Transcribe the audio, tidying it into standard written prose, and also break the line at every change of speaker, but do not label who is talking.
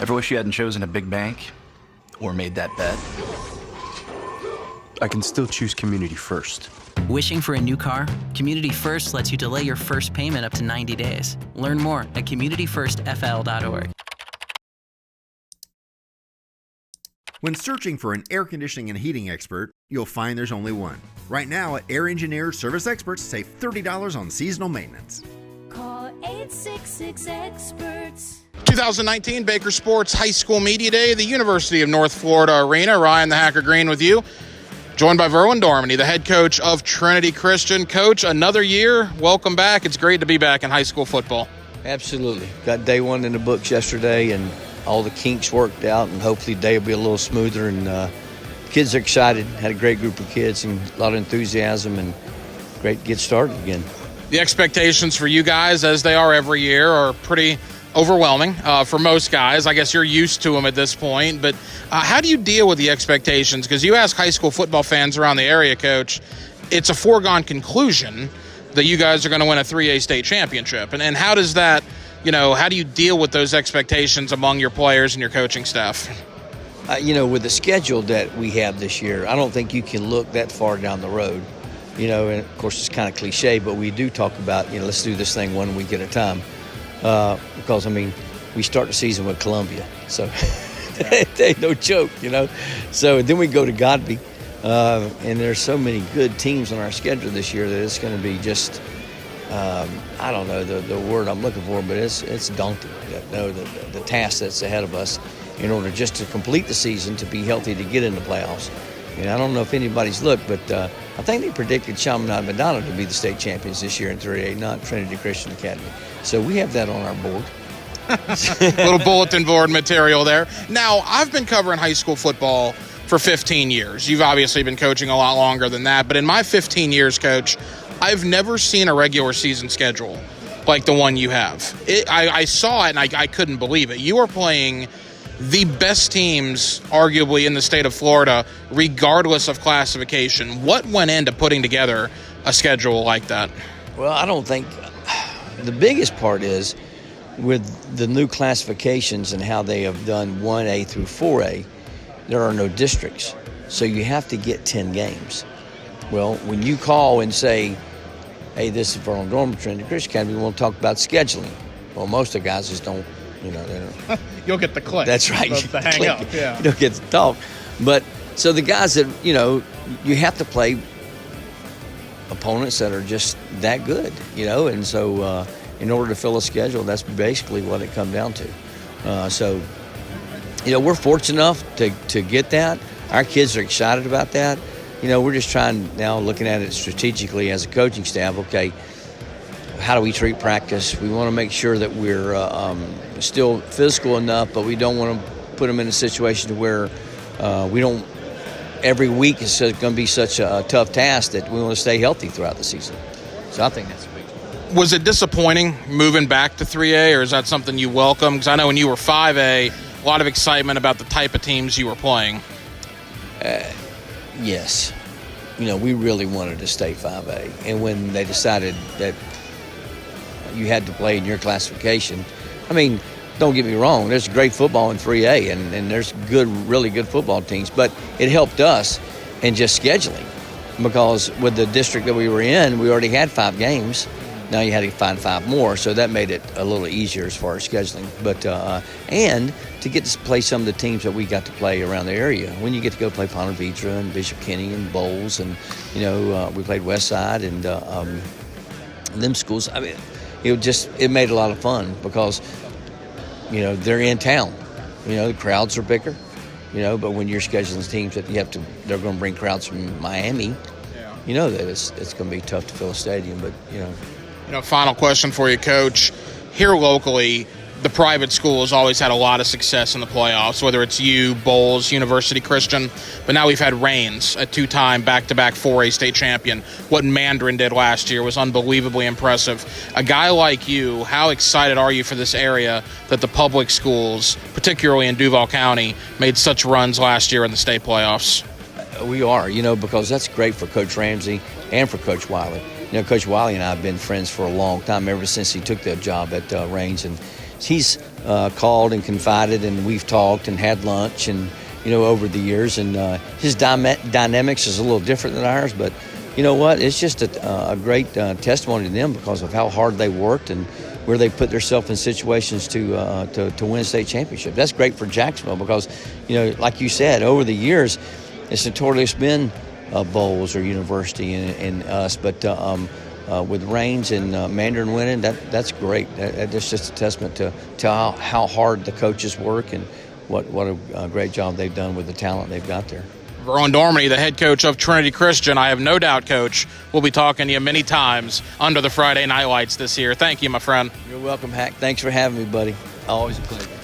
Ever wish you hadn't chosen a big bank or made that bet?
I can still choose Community First.
Wishing for a new car? Community First lets you delay your first payment up to 90 days. Learn more at communityfirstfl.org.
When searching for an air conditioning and heating expert, you'll find there's only one. Right now at Air Engineers Service Experts, save $30 on seasonal maintenance.
Call 866-EXPERTS.
2019 Baker Sports High School Media Day, the University of North Florida Arena. Ryan the Hacker Green with you, joined by Verlon Dorminey, the head coach of Trinity Christian. Coach, another year. Welcome back. It's great to be back in high school football.
Absolutely. Got day one in the books yesterday, and all the kinks worked out, and hopefully today will be a little smoother. And kids are excited. Had a great group of kids and a lot of enthusiasm, and great to get started again.
The expectations for you guys, as they are every year, are pretty overwhelming for most guys. I guess you're used to them at this point, but how do you deal with the expectations? Because you ask high school football fans around the area, Coach, it's a foregone conclusion that you guys are going to win a 3A state championship. And how does that, how do you deal with those expectations among your players and your coaching staff?
With the schedule that we have this year, I don't think you can look that far down the road. And of course it's kind of cliche, but we do talk about, let's do this thing 1 week at a time. Because, we start the season with Columbia, so it ain't no joke, So then we go to Godby, and there's so many good teams on our schedule this year that it's going to be just, I don't know the word I'm looking for, but it's daunting, the task that's ahead of us in order just to complete the season, to be healthy, to get in the playoffs. I don't know if anybody's looked, but I think they predicted Chaminade Madonna to be the state champions this year in 3A, not Trinity Christian Academy. So we have that on our board.
Little bulletin board material there. Now, I've been covering high school football for 15 years. You've obviously been coaching a lot longer than that. But in my 15 years, Coach, I've never seen a regular season schedule like the one you have. I saw it, and I couldn't believe it. You are playing the best teams, arguably, in the state of Florida, regardless of classification. What went into putting together a schedule like that?
Well, I don't think the biggest part is with the new classifications and how they have done 1A through 4A, there are no districts. So you have to get 10 games. Well, when you call and say, hey, this is Verlon Dorminey, Trinity Christian Academy, we want to talk about scheduling. Well, most of the guys just don't, they don't.
You'll get the click.
That's right.
The hang up, yeah.
You don't get to talk. But so the guys that, you have to play opponents that are just that good, and so in order to fill a schedule, that's basically what it comes down to. So we're fortunate enough to get that. Our kids are excited about that. We're just trying now, looking at it strategically as a coaching staff. Okay, how do we treat practice? We want to make sure that we're still physical enough, but we don't want to put them in a situation where we don't. Every week is going to be such a tough task that we want to stay healthy throughout the season. So I think that's a big deal.
Was it disappointing moving back to 3A, or is that something you welcome? Because I know when you were 5A, a lot of excitement about the type of teams you were playing.
Yes. We really wanted to stay 5A. And when they decided that you had to play in your classification, don't get me wrong, there's great football in 3A, and there's really good football teams, but it helped us in just scheduling, because with the district that we were in, we already had 5 games. Now you had to find 5 more, so that made it a little easier as far as scheduling. But and to get to play some of the teams that we got to play around the area. When you get to go play Ponte Vedra and Bishop Kenny and Bowles, and we played Westside and them schools. It made a lot of fun because they're in town. The crowds are bigger. But when you're scheduling teams that they're going to bring crowds from Miami. Yeah. That it's going to be tough to fill a stadium. But
final question for you, Coach. Here locally, the private schools always had a lot of success in the playoffs, whether it's you, Bowles, University Christian. But now we've had Rains, a 2-time back-to-back 4A state champion. What Mandarin did last year was unbelievably impressive. A guy like you, how excited are you for this area that the public schools, particularly in Duval County, made such runs last year in the state playoffs?
We are, because that's great for Coach Ramsey and for Coach Wiley. Coach Wiley and I have been friends for a long time, ever since he took that job at Rains, and he's called and confided, and we've talked and had lunch and, over the years. And his dynamics is a little different than ours, but you know what? It's just a great testimony to them because of how hard they worked and where they put themselves in situations to win a state championship. That's great for Jacksonville because, like you said, over the years, it's notoriously been Bowles or University and us, but with Raines and Mandarin winning, that's great. That's just a testament to how hard the coaches work and what a great job they've done with the talent they've got there.
Verlon Dorminey, the head coach of Trinity Christian, I have no doubt, Coach, we'll be talking to you many times under the Friday Night Lights this year. Thank you, my friend.
You're welcome, Hack. Thanks for having me, buddy. Always a pleasure.